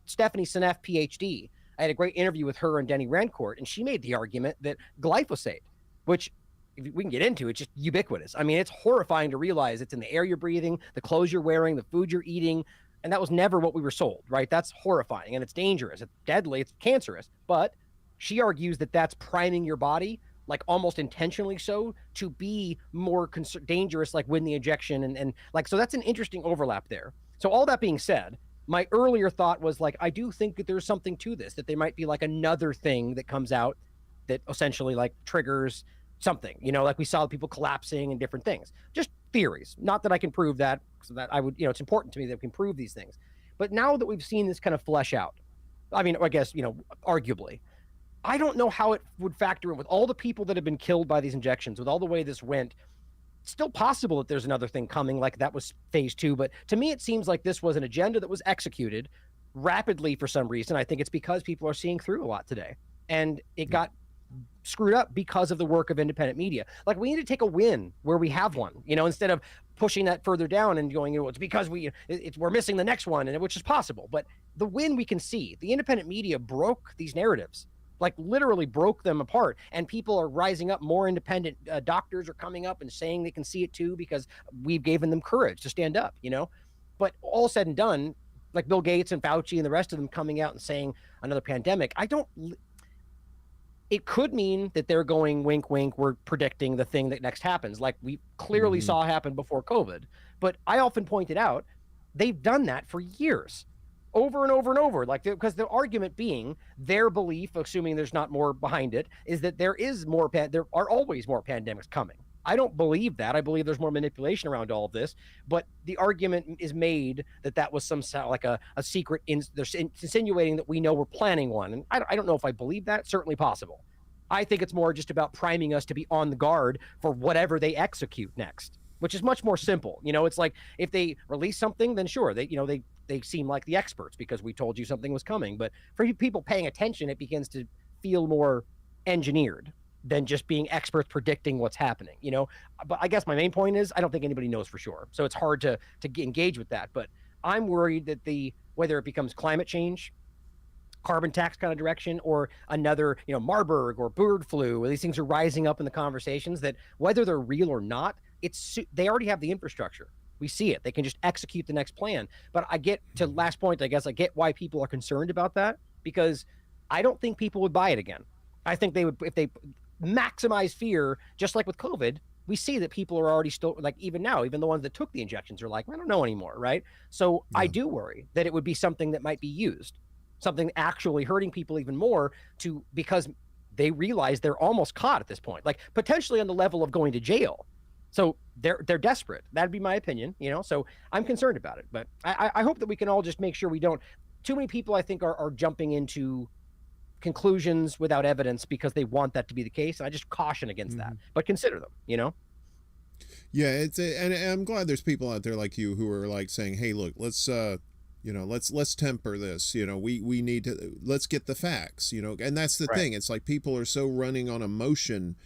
Stephanie Seneff, PhD, I had a great interview with her and Denny Rancourt, and she made the argument that glyphosate, which if we can get into, it's just ubiquitous. I mean, it's horrifying to realize it's in the air you're breathing, the clothes you're wearing, the food you're eating, and that was never what we were sold, right? That's horrifying, and it's dangerous. It's deadly. It's cancerous. But she argues that that's priming your body, like almost intentionally so, to be more dangerous, like when the injection and like, so that's an interesting overlap there. So all that being said, my earlier thought was like, I do think that there's something to this, that there might be like another thing that comes out that essentially like triggers something, like we saw people collapsing and different things, just theories. Not that I can prove that, so that I would, it's important to me that we can prove these things. But now that we've seen this kind of flesh out, I mean, I guess, arguably, I don't know how it would factor in with all the people that have been killed by these injections, with all the way this went. It's still possible that there's another thing coming, like that was phase 2. But to me, it seems like this was an agenda that was executed rapidly for some reason. I think it's because people are seeing through a lot today, and it got screwed up because of the work of independent media. Like, we need to take a win where we have one, instead of pushing that further down and going, it's because we're missing the next one, and which is possible. But the win we can see, the independent media broke these narratives, like literally broke them apart, and people are rising up. More independent doctors are coming up and saying they can see it too, because we've given them courage to stand up, But all said and done, like Bill Gates and Fauci and the rest of them coming out and saying another pandemic, it could mean that they're going, wink, wink, we're predicting the thing that next happens, like we clearly saw happen before COVID. But I often pointed out, they've done that for years, over and over and over, because the argument being their belief, assuming there's not more behind it, is that there are always more pandemics coming. I don't believe that. I believe there's more manipulation around all of this, but the argument is made that was some like a secret. They're insinuating that we know we're planning one, and I don't know if I believe that. Certainly possible. I think it's more just about priming us to be on the guard for whatever they execute next, which is much more simple. It's like, if they release something, then sure, they seem like the experts because we told you something was coming. But for people paying attention, it begins to feel more engineered than just being experts predicting what's happening, But I guess my main point is, I don't think anybody knows for sure. So it's hard to engage with that. But I'm worried that whether it becomes climate change, carbon tax kind of direction, or another, Marburg or bird flu, these things are rising up in the conversations, that whether they're real or not, they already have the infrastructure. We see it. They can just execute the next plan. But I get to last point, I guess I get why people are concerned about that, because I don't think people would buy it again. I think they would, if they maximize fear, just like with COVID, we see that people are already still, like, even now, even the ones that took the injections are like, I don't know anymore, right? So I do worry that it would be something that might be used, something actually hurting people even more, because they realize they're almost caught at this point, like potentially on the level of going to jail. So they're desperate. That'd be my opinion, so I'm concerned about it. But I hope that we can all just make sure we don't, too many people I think are jumping into conclusions without evidence because they want that to be the case. And I just caution against that, but consider them, Yeah, and I'm glad there's people out there like you who are like saying, hey, look, let's let's temper this, we need to, let's get the facts, and that's the thing. It's like people are so running on emotion,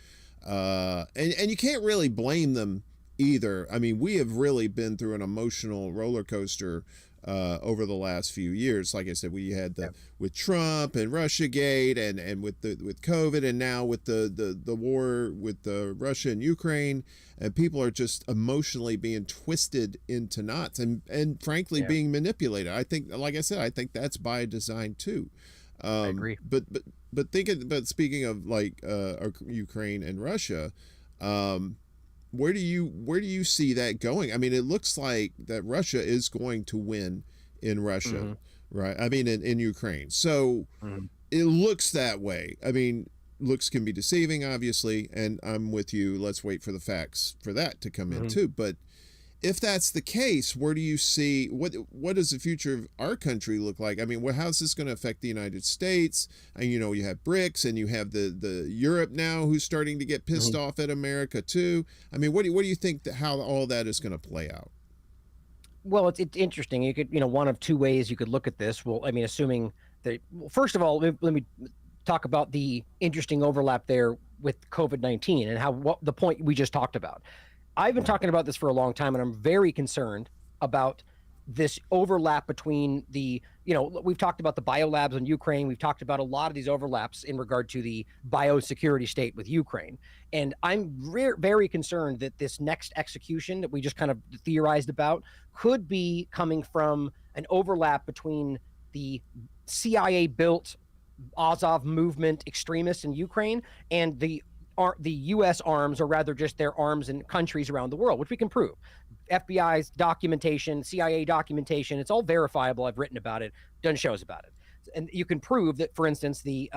and you can't really blame them either. I mean, we have really been through an emotional roller coaster over the last few years. Like I said, we had with Trump and Russiagate, and with COVID, and now with the war with Russia and Ukraine, and people are just emotionally being twisted into knots and frankly being manipulated. I think, like I said, I think that's by design too. I agree. But speaking of like Ukraine and Russia, where do you see that going? I mean, it looks like that Russia is going to win in Russia, right? I mean, in Ukraine. So it looks that way. I mean, looks can be deceiving, obviously, and I'm with you. Let's wait for the facts for that to come in too. But if that's the case, where do you see, what does the future of our country look like? I mean, how's this going to affect the United States? And you have BRICS, and you have the Europe now who's starting to get pissed off at America too. I mean, what do you think how all that is going to play out? Well, it's interesting. You could, one of two ways you could look at this. Well, I mean, assuming that, first of all, let me talk about the interesting overlap there with COVID-19 and what the point we just talked about. I've been talking about this for a long time, and I'm very concerned about this overlap between we've talked about the biolabs in Ukraine. We've talked about a lot of these overlaps in regard to the biosecurity state with Ukraine. And I'm very concerned that this next execution that we just kind of theorized about could be coming from an overlap between the CIA-built Azov movement extremists in Ukraine and the U.S. arms, or rather just their arms in countries around the world, which we can prove. FBI's documentation, CIA documentation, it's all verifiable. I've written about it, done shows about it. And you can prove that, for instance, the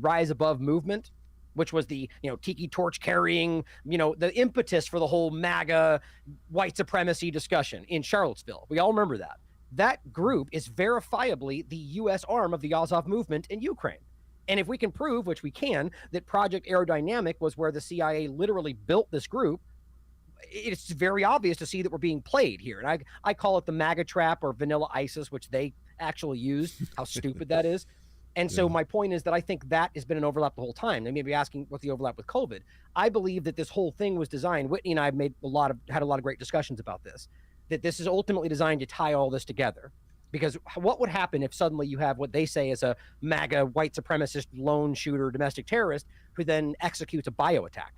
Rise Above movement, which was the tiki torch carrying, the impetus for the whole MAGA white supremacy discussion in Charlottesville. We all remember that. That group is verifiably the U.S. arm of the Azov movement in Ukraine. And if we can prove, which we can, that Project Aerodynamic was where the CIA literally built this group, it's very obvious to see that we're being played here. And I call it the MAGA trap, or vanilla ISIS, which they actually used, how stupid that is. And so my point is that I think that has been an overlap the whole time. They may be asking what the overlap with COVID. I believe that this whole thing was designed. Whitney and I have had a lot of great discussions about this, that this is ultimately designed to tie all this together. Because what would happen if suddenly you have what they say is a MAGA white supremacist lone shooter domestic terrorist who then executes a bio attack,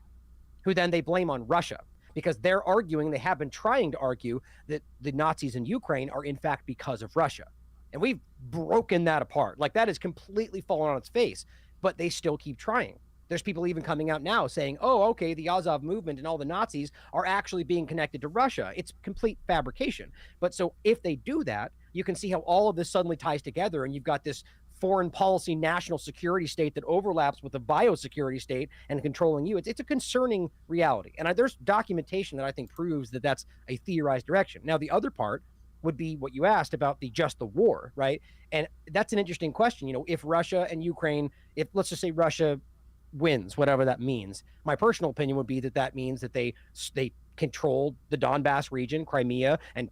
who then they blame on Russia? Because they're arguing, they have been trying to argue, that the Nazis in Ukraine are in fact because of Russia. And we've broken that apart. Like, that is completely fallen on its face, but they still keep trying. There's people even coming out now saying, oh, okay, the Azov movement and all the Nazis are actually being connected to Russia. It's complete fabrication. But so if they do that, you can see how all of this suddenly ties together, and you've got this foreign policy national security state that overlaps with the biosecurity state and controlling you. It's a concerning reality. And there's documentation that I think proves that that's a theorized direction. Now, the other part would be what you asked about just the war, right? And that's an interesting question. You know, if Russia and Ukraine, if let's just say Russia wins, whatever that means, my personal opinion would be that that means that they controlled the Donbass region, Crimea, and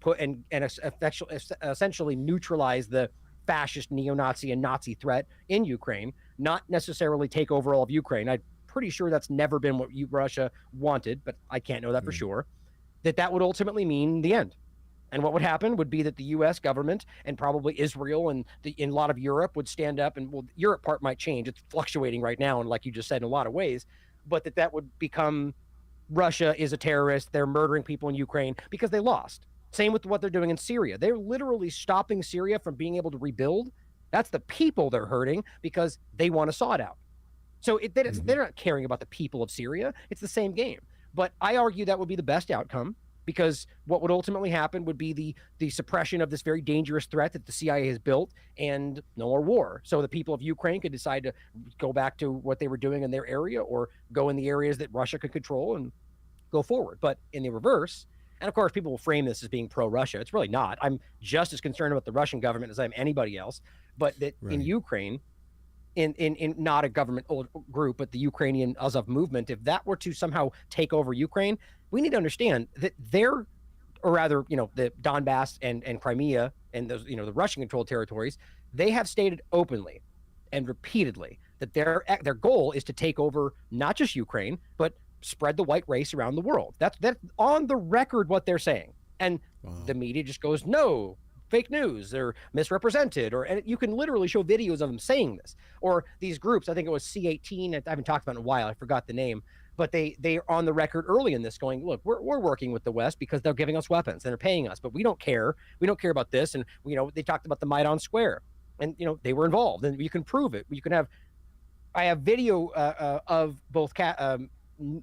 essentially neutralize the fascist, neo-Nazi, and Nazi threat in Ukraine, not necessarily take over all of Ukraine. I'm pretty sure that's never been what Russia wanted, but I can't know that for sure. That would ultimately mean the end. And what would happen would be that the U.S. government and probably Israel and in a lot of Europe would stand up, and well, Europe part might change. It's fluctuating right now, and like you just said, in a lot of ways, but that would become Russia is a terrorist. They're murdering people in Ukraine because they lost. Same with what they're doing in Syria. They're literally stopping Syria from being able to rebuild. That's the people they're hurting because they want Assad out. So they're not caring about the people of Syria. It's the same game. But I argue that would be the best outcome, because what would ultimately happen would be the suppression of this very dangerous threat that the CIA has built, and no more war. So the people of Ukraine could decide to go back to what they were doing in their area, or go in the areas that Russia could control and go forward. But in the reverse, and of course people will frame this as being pro-Russia. It's really not. I'm just as concerned about the Russian government as I am anybody else. But that in Ukraine, in not a government group, but the Ukrainian Azov movement, if that were to somehow take over Ukraine, we need to understand that the Donbass and Crimea and those, the Russian controlled territories, they have stated openly and repeatedly that their goal is to take over not just Ukraine, but spread the white race around the world. That's on the record what they're saying. And the media just goes, no, fake news, they're misrepresented, and you can literally show videos of them saying this. Or these groups, I think it was C18, I haven't talked about it in a while, I forgot the name, but they are on the record early in this going, look, we're working with the West because they're giving us weapons and they're paying us, but we don't care. We don't care about this. And, they talked about the Maidan Square, and, they were involved, and you can prove it. I have video of both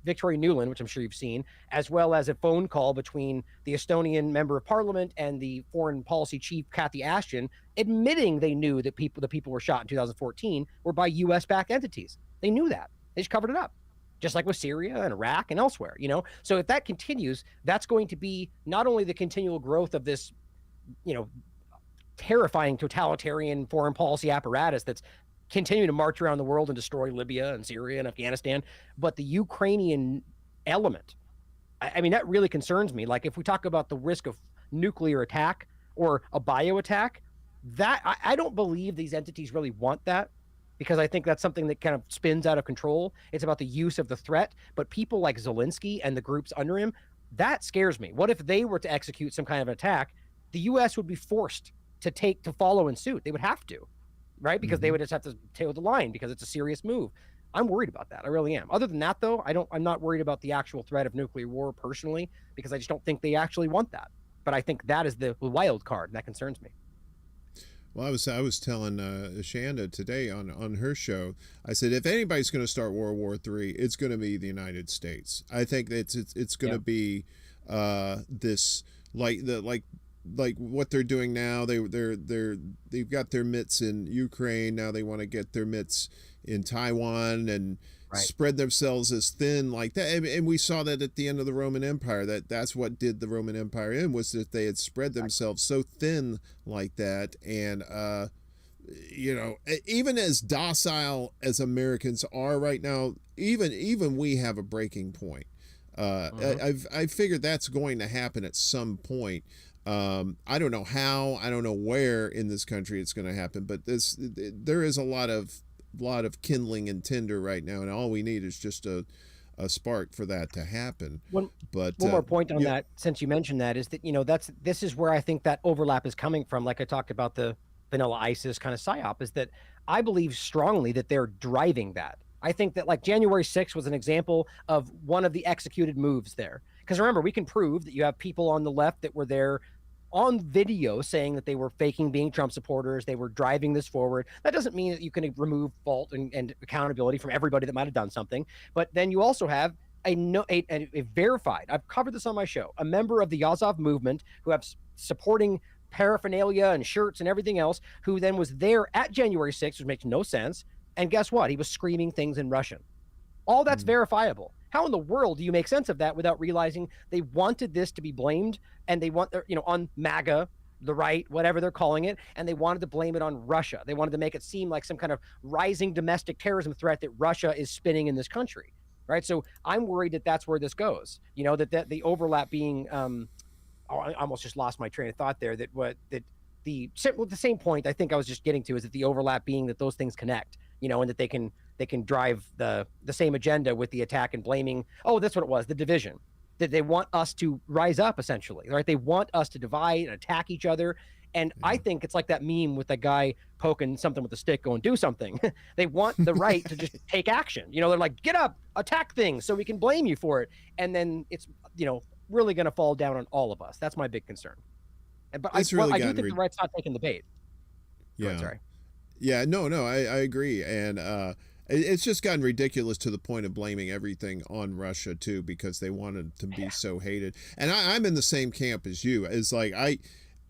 Victoria Nuland, which I'm sure you've seen, as well as a phone call between the Estonian member of parliament and the foreign policy chief, Cathy Ashton, admitting they knew that the people were shot in 2014 were by U.S.-backed entities. They knew that. They just covered it up, just like with Syria and Iraq and elsewhere, So if that continues, that's going to be not only the continual growth of this, terrifying totalitarian foreign policy apparatus that's continue to march around the world and destroy Libya and Syria and Afghanistan, but the Ukrainian element, I mean, that really concerns me. Like, if we talk about the risk of nuclear attack or a bio attack, that I don't believe these entities really want that, because I think that's something that kind of spins out of control. It's about the use of the threat, but people like Zelensky and the groups under him, that scares me. What if they were to execute some kind of attack? The U.S. would be forced to follow in suit. They would have to. Right? Because they would just have to tail the line, because it's a serious move. I'm worried about that. I really am. Other than that, though, I'm not worried about the actual threat of nuclear war personally, because I just don't think they actually want that. But I think that is the wild card, and that concerns me. Well, I was telling Shanda today on her show, I said, if anybody's going to start World War III, it's going to be the United States. I think it's going to be this like what they're doing now. They've got their mitts in Ukraine. Now they want to get their mitts in Taiwan and spread themselves as thin like that. And we saw that at the end of the Roman Empire. That's what did the Roman Empire in, was that they had spread themselves so thin like that. And even as docile as Americans are right now, even we have a breaking point. I figured that's going to happen at some point. I don't know how, I don't know where in this country it's going to happen, but there is a lot of kindling and tinder right now, and all we need is just a spark for that to happen. One But more point on yeah, that, since you mentioned that, is that, this is where I think that overlap is coming from. Like I talked about the Vanilla ISIS kind of psyop, is that I believe strongly that they're driving that. I think that like January 6th was an example of one of the executed moves there. Because remember, we can prove that you have people on the left that were there on video saying that they were faking being Trump supporters. They were driving this forward. That doesn't mean that you can remove fault and accountability from everybody that might have done something. But then you also have a verified, I've covered this on my show, a member of the Yazov movement who have supporting paraphernalia and shirts and everything else, who then was there at January 6th, which makes no sense. And guess what? He was screaming things in Russian. All that's verifiable. How in the world do you make sense of that without realizing they wanted this to be blamed, and they want, on MAGA, the right, whatever they're calling it, and they wanted to blame it on Russia. They wanted to make it seem like some kind of rising domestic terrorism threat that Russia is spinning in this country, right? So I'm worried that that's where this goes. That the overlap being, I almost just lost my train of thought there. The same point I think I was just getting to is that the overlap being that those things connect, and that they can drive the same agenda with the attack and blaming. Oh, that's what it was, the division. That they want us to rise up, essentially, right? They want us to divide and attack each other. And I think it's like that meme with the guy poking something with a stick going, do something. They want the right to just take action. They're like, get up, attack things so we can blame you for it. And then it's, really going to fall down on all of us. That's my big concern. But I do think the right's not taking the bait. Yeah. Oh, sorry. Yeah, no, I agree. And it's just gotten ridiculous to the point of blaming everything on Russia too, because they wanted to be so hated. And I'm in the same camp as you. It's like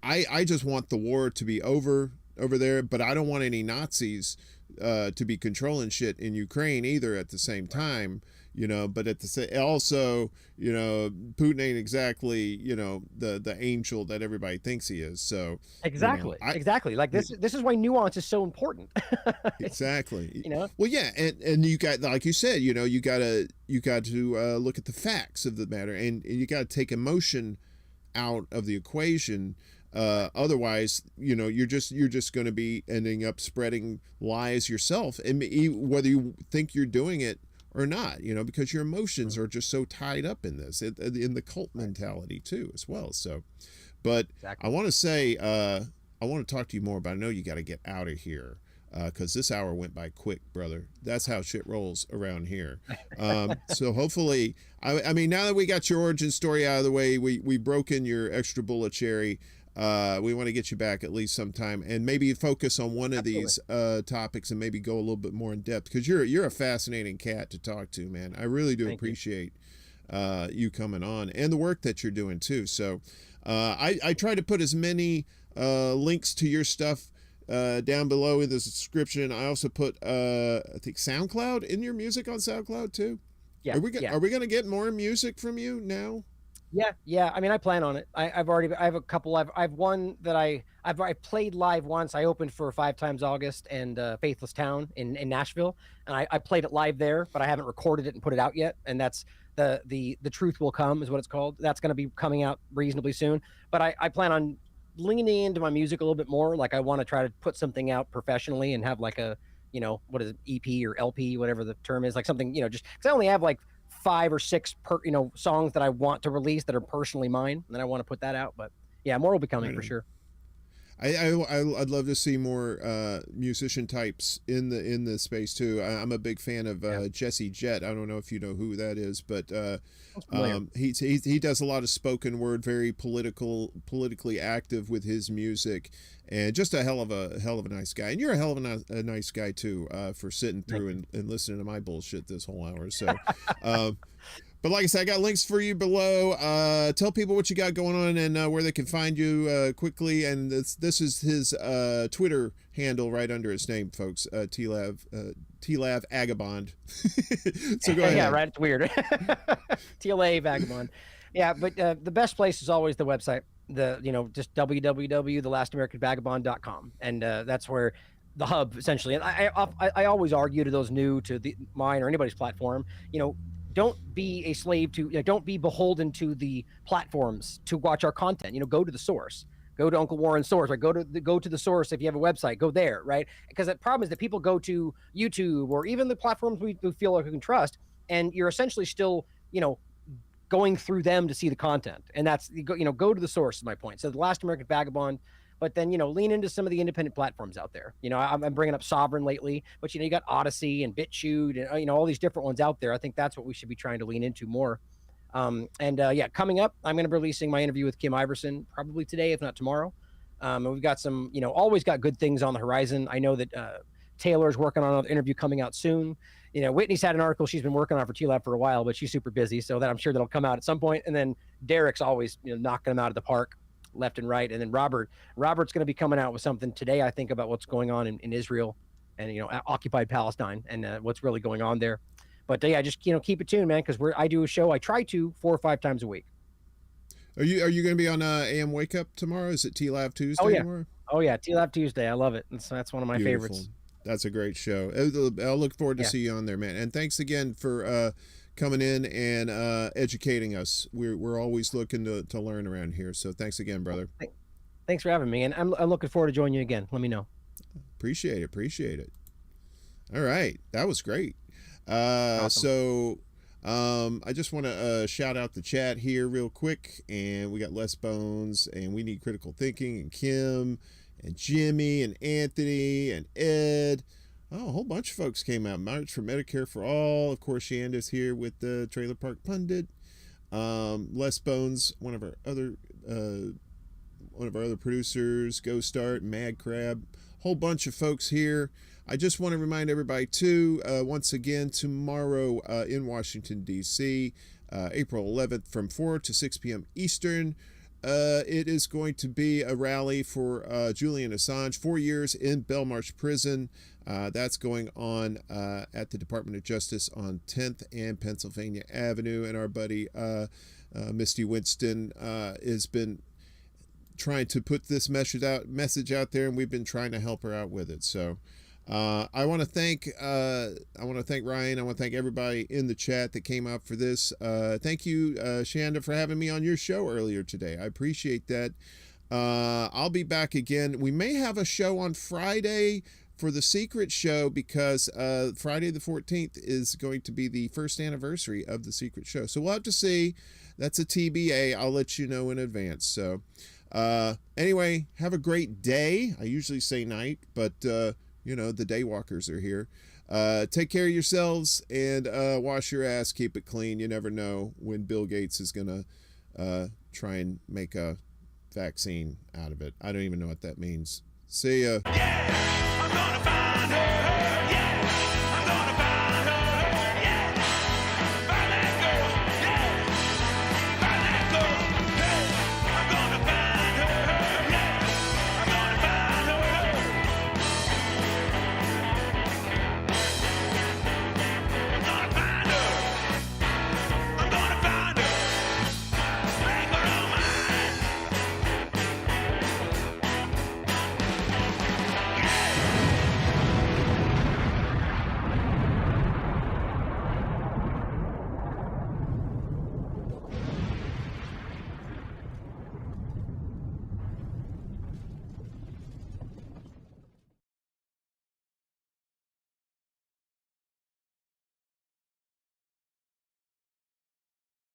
I just want the war to be over there, but I don't want any Nazis to be controlling shit in Ukraine either at the same time. But at the same, also, Putin ain't exactly, the angel that everybody thinks he is. So exactly. Like this is why nuance is so important. Exactly. Well, yeah. And you got, like you said, you got to look at the facts of the matter, and you got to take emotion out of the equation. Otherwise, you're just going to be ending up spreading lies yourself, and whether you think you're doing it or not, because your emotions are just so tied up in this, in the cult mentality too, as well. So, but exactly. I want to say, I want to talk to you more, but I know you got to get out of here, because this hour went by quick, brother. That's how shit rolls around here. So hopefully, I mean, now that we got your origin story out of the way, we broke in your extra bullet cherry. We want to get you back at least sometime, and maybe focus on one of these topics, and maybe go a little bit more in depth, because you're a fascinating cat to talk to, man. I really do appreciate you coming on, and the work that you're doing too. So I try to put as many links to your stuff down below in the description. I also put I think SoundCloud in your music on SoundCloud too. Yeah. Are we gonna get more music from you now? Yeah. I mean, I plan on it. I have a couple. I've one that I played live once. I opened for 5 Times August and Faithless Town in Nashville, and I played it live there, but I haven't recorded it and put it out yet. And that's the Truth Will Come is what it's called. That's going to be coming out reasonably soon. But I plan on leaning into my music a little bit more. Like I want to try to put something out professionally and have like a, what is it, EP or LP, whatever the term is, like something, just because I only have like 5 or 6 songs that I want to release that are personally mine, and then I want to put that out. But yeah, more will be coming for sure. I'd love to see more musician types in the space too. I'm a big fan of Jesse Jett. I don't know if you know who that is, but he does a lot of spoken word, very politically active with his music, and just a hell of a nice guy. And you're a hell of a nice guy too, for sitting through and listening to my bullshit this whole hour. So. But like I said, I got links for you below. Tell people what you got going on and where they can find you quickly. And this is his Twitter handle right under his name, folks. TLAV Vagabond. So go ahead. Yeah, right. It's weird. TLA Vagabond. Yeah, but the best place is always the website. Just www.thelasamericanvagabond.com, and that's where the hub essentially. And I always argue to those new to mine or anybody's platform. don't be a slave to, don't be beholden to the platforms to watch our content. Go to the source. Go to Uncle Warren's source, right? Go to the source. If you have a website, go there, right? Because the problem is that people go to YouTube or even the platforms we feel like we can trust, and you're essentially still, going through them to see the content. And that's, go to the source is my point. So the Last American Vagabond, but then, lean into some of the independent platforms out there. I'm bringing up Sovereign lately, but, you got Odyssey and BitChute and, all these different ones out there. I think that's what we should be trying to lean into more. Coming up, I'm going to be releasing my interview with Kim Iverson probably today, if not tomorrow. And we've got some, always got good things on the horizon. I know that Taylor's working on another interview coming out soon. Whitney's had an article she's been working on for TLAB for a while, but she's super busy, so that I'm sure that'll come out at some point. And then Derek's always, knocking them out of the park left and right. And then Robert's going to be coming out with something today, I think, about what's going on in Israel and, occupied Palestine and what's really going on there. But just, keep it tuned, man, because I do a show. I try to 4 or 5 times a week. Are you going to be on AM Wake Up tomorrow? Is it TLAB Tuesday? Oh, yeah. Tomorrow? Oh, yeah. TLAB Tuesday. I love it. That's one of my favorites. That's a great show. I'll look forward to see you on there, man. And thanks again for coming in and educating us. We're always looking to learn around here. So thanks again, brother. Thanks for having me. And I'm looking forward to joining you again. Let me know. Appreciate it. All right. That was great. Awesome. So I just want to shout out the chat here real quick. And we got Les Bones and We Need Critical Thinking and Kim and Jimmy and Anthony and Ed. Oh, a whole bunch of folks came out. March for Medicare for All. Of course, Shanda's here with the Trailer Park Pundit. Les Bones, one of our other producers, Go Start, Mad Crab. Whole bunch of folks here. I just want to remind everybody too, once again, tomorrow in Washington, D.C., April 11th from 4 to 6 p.m. Eastern, it is going to be a rally for Julian Assange, 4 years in Belmarsh Prison. That's going on at the Department of Justice on 10th and Pennsylvania Avenue. And our buddy Misty Winston has been trying to put this message out there, and we've been trying to help her out with it. So I want to thank Ryan. I want to thank everybody in the chat that came out for this. Thank you, Shanda, for having me on your show earlier today. I appreciate that. I'll be back again. We may have a show on Friday for the Secret Show because Friday the 14th is going to be the first anniversary of the Secret Show. So we'll have to see. That's a TBA. I'll let you know in advance. So anyway, have a great day. I usually say night, but the daywalkers are here. Take care of yourselves and wash your ass. Keep it clean. You never know when Bill Gates is going to try and make a vaccine out of it. I don't even know what that means. See ya. Yeah, I'm gonna